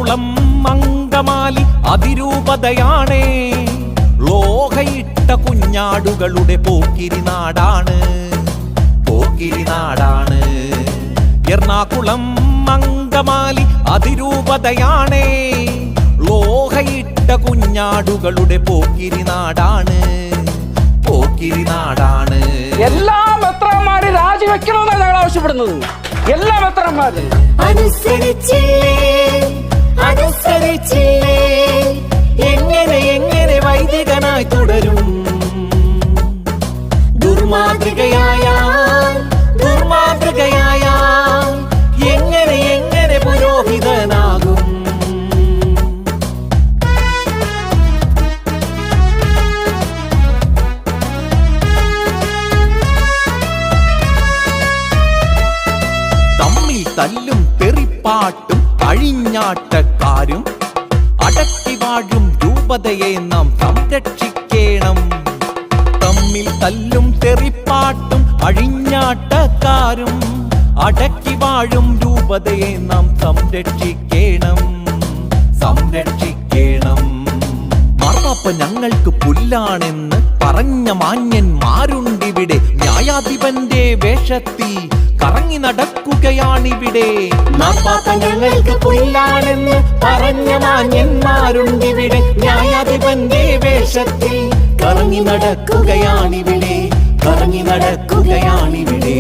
എറണാകുളം അങ്കമാലി അതിരൂപതയാണേ. ലോഹയിട്ട കുഞ്ഞാടുകളുടെ പോക്കിരി നാടാണ്, പോക്കിരി നാടാണ്. എറണാകുളം അങ്കമാലി അതിരൂപതയാണേ. ലോഹയിട്ട കുഞ്ഞാടുകളുടെ പോക്കിരി നാടാണ്, പോക്കിരി നാടാണ്. എല്ലാ മെത്രാന്മാരും രാജിവെക്കണമെന്നാണ് ഞങ്ങൾ ആവശ്യപ്പെടുന്നത്. എല്ലാ മെത്രാന്മാരും അനുസരിച്ചില്ലേ, അനുസരിച്ചില്ലേ, എങ്ങനെ എങ്ങനെ വൈദികനായി തുടരും? ദുർമാതൃകയായ, ദുർമാതൃകയായ, എങ്ങനെ എങ്ങനെ പുരോഹിതനാകും? തമ്മിൽ തല്ലും തെറിപ്പാട്ടും അഴിഞ്ഞാട്ടക്കാരും അടക്കി വാഴും രൂപതയെ നാം സംരക്ഷിക്കണം. തമ്മിൽ തല്ലും തെറിപ്പാട്ടും അഴിഞ്ഞാട്ടക്കാരും അടക്കി വാഴും രൂപതയെ നാം സംരക്ഷിക്കണം, സംരക്ഷിക്കണം. മാർപ്പാപ്പ ഞങ്ങൾക്ക് പുല്ലാണെന്ന് പറഞ്ഞ മാന്യന്മാരുണ്ടിവിടെ. ന്യായാധിപന്റെ വേഷത്തിൽ കറങ്ങി നടക്കുകയാണിവിടെ. മാർപ്പാപ്പ ഞങ്ങൾക്ക് പുല്ലാണെന്ന് പറഞ്ഞ മാന്യന്മാരുണ്ടിവിടെ. ന്യായാധിപന്റെ വേഷത്തിൽ കറങ്ങി നടക്കുകയാണിവിടെ, കറങ്ങി നടക്കുകയാണിവിടെ.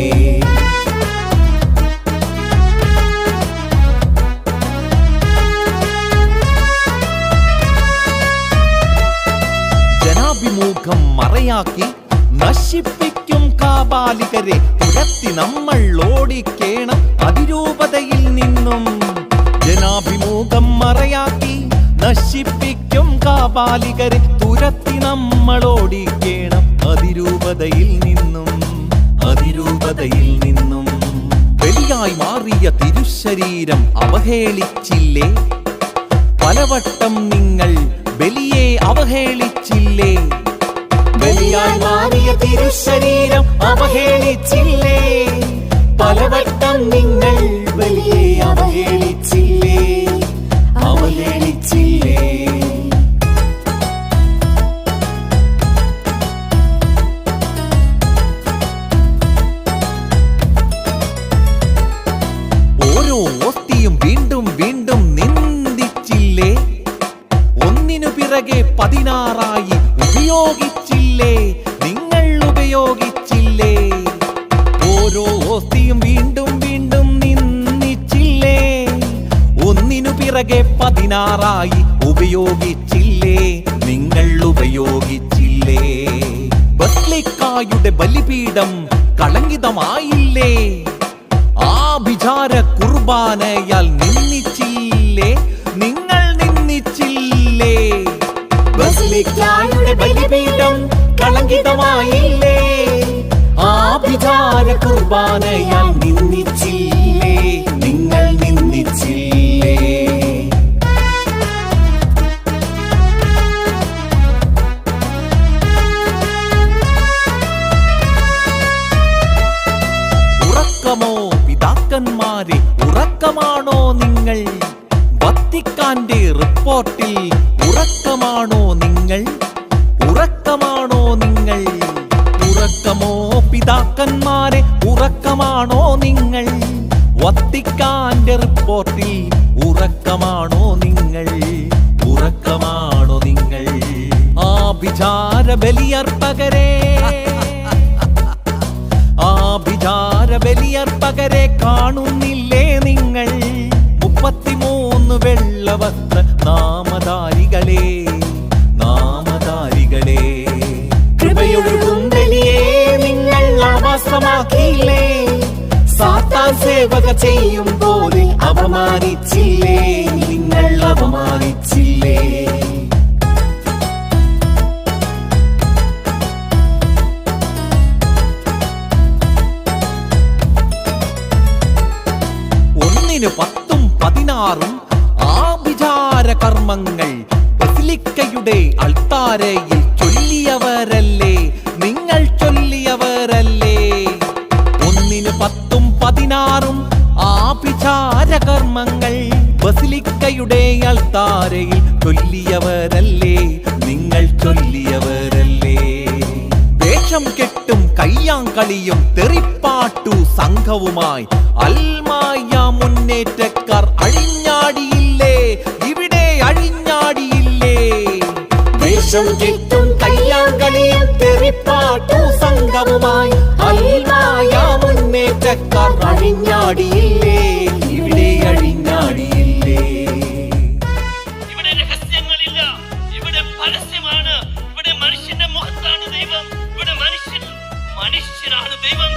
ജനാഭിമുഖം മറയാക്കി നശിപ്പിക്കും കാപാലികരെ തുരത്തി നമ്മൾ ഓടിക്കേണം അതിരൂപതയിൽ നിന്നും. ജനാഭിമുഖം മറയാക്കി നശിപ്പിക്കും കാപാലികരെ തുരത്തി നമ്മൾ ഓടിക്കേണം അതിരൂപതയിൽ നിന്നും, അതിരൂപതയിൽ നിന്നും. ബലിയായി മാറിയ തിരുശരീരം അവഹേളിച്ചില്ലേ? പലവട്ടം നിങ്ങൾ ബലിയെ അവഹേളിച്ചില്ലേ? ബലിയായി മാറിയ തിരുശരീരം അവഹേളിച്ചില്ലേ? പലവട്ടം നിങ്ങൾ ബലിയെ അവഹേളിച്ചില്ലേ, അവഹേളിച്ചില്ലേ? ഓരോ ഓസ്തിയും വീണ്ടും വീണ്ടും നിന്ദിച്ചില്ലേ? ഒന്നിനു പിറകെ 16 ഉപയോഗിച്ചില്ലേ? നിങ്ങൾ ഉപയോഗിച്ചില്ലേ? ഓരോ ഓസ്തിയും വീണ്ടും വീണ്ടും നിന്ദിച്ചില്ലേ? ഒന്നിനു പിറകെ 16 ഉപയോഗിച്ചില്ലേ? നിങ്ങൾ ഉപയോഗിച്ചില്ലേ? ബസ്ലിക്കായുടെ ബലിപീഠം കളങ്കിതമായില്ലേ? ആഭിചാര കുർബാനയാൽ നിന്ദിച്ചില്ലേ? നിങ്ങൾ നിന്ദിച്ചില്ലേ? ബസിലിക്കായുടെ ബലിപീഠം കളങ്കിതമായില്ലേ? ആഭിചാര കുർബാനയാൽ നിന്ദിച്ചില്ലേ? നിങ്ങൾ നിന്ദിച്ചില്ലേ? ഉറക്കമോ പിതാക്കന്മാരെ, ഉറക്കമാണോ നിങ്ങൾ? വത്തിക്കാന്റെ റിപ്പോർട്ടിൽ ഉറക്കമാണോ നിങ്ങൾ? ഉറക്കമാണോ നിങ്ങൾ? ഉറക്കമോ പിതാക്കന്മാരെ, ഉറക്കമാണോ നിങ്ങൾ? വത്തിക്കാന്റെ റിപ്പോർട്ടിൽ ഉറക്കമാണോ നിങ്ങൾ? ഉറക്കമാണോ നിങ്ങൾ? ആഭിചാര ബലിയർപ്പകരെ, ആഭിചാര ബലിയർപ്പകരെ കാണുന്നില്ലേ നിങ്ങൾ? 33 വെള്ളവസ്ത്ര നാമധാരികളെ, നാമധാരികളെ. കൃപയൊഴുകും ബലിയെ നിങ്ങൾ ആവാസമാക്കിയില്ലേ? സാത്താൻ സേവക ചെയ്യും പോലെ അപമാനിച്ചില്ലേ? നിങ്ങൾ അപമാനിച്ചില്ലേ? ഒന്നിന് 10ഉം 16ഉം ആഭിചാര കർമ്മങ്ങൾ ബസിലിക്കയുടെ അൾത്താരയിൽ ചൊല്ലിയവരല്ലേ? നിങ്ങൾ ചൊല്ലിയവരല്ലേ? 1-ന് 10ഉം 16ഉം ആഭിചാര കർമ്മങ്ങൾ ബസിലിക്കയുടെ ബസിലിക്കയുടെ അൾത്താരയിൽ ചൊല്ലിയവരല്ലേ, നിങ്ങൾ ചൊല്ലിയവരല്ലേ. വേഷം കെട്ടും കയ്യാങ്കളിയും തെറിപ്പാട്ടു സംഘവുമായി അൽമായ മുന്നേറ്റക്കാർ അഴിഞ്ഞാടിയില്ലേ, ഇവിടെ അഴിഞ്ഞാടിയില്ലേ. വേഷം കെട്ടും കയ്യാങ്കളിയും തെറിപ്പാട്ടു സംഘവുമായി അൽമായ മുന്നേറ്റക്കാർ അഴിഞ്ഞാടിയില്ലേ, ഇവിടെ അഴിഞ്ഞാടിയില്ലേ. ഇവിടെ രഹസ്യങ്ങളില്ല, ഇവിടെ പരസ്യമാണ്. ഇവിടെ മനുഷ്യന്റെ മുഖത്താണ് ദൈവം, ഇവിടെ മനുഷ്യനാണ് ദൈവം.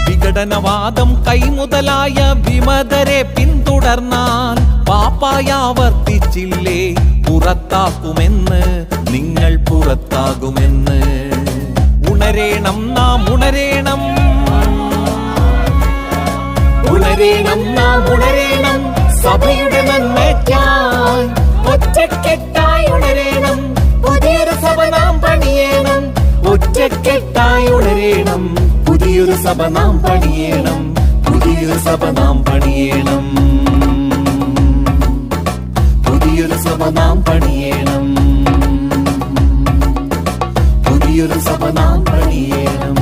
വിഘടനവാദം കൈമുതലായ വിമതരെ പിന്തുടർന്നാൽ പാപ്പായാവർത്തിച്ചില്ലേ, പുറത്താക്കുമെന്ന്, നിങ്ങൾ പുറത്താകുമെന്ന്. ഉണരേണം നാം ഉണരേണം, ഉണരേണം നാം ഉണരേണം, സഭയുടെ നന്മയ്ക്കായി ഒറ്റക്കെട്ടായി ഉണരേണം, പുതിയൊരു സഭ നാം പണിയണം. ഒറ്റക്കെട്ടായി ഉണരേണം, പുതിയൊരു സഭ നാം പണിയണം, പുതിയൊരു സഭ നാം പണിയണം, പുതിയൊരു സഭ നാം പണിയണം, പുതിയൊരു സഭ നാം പണിയണം.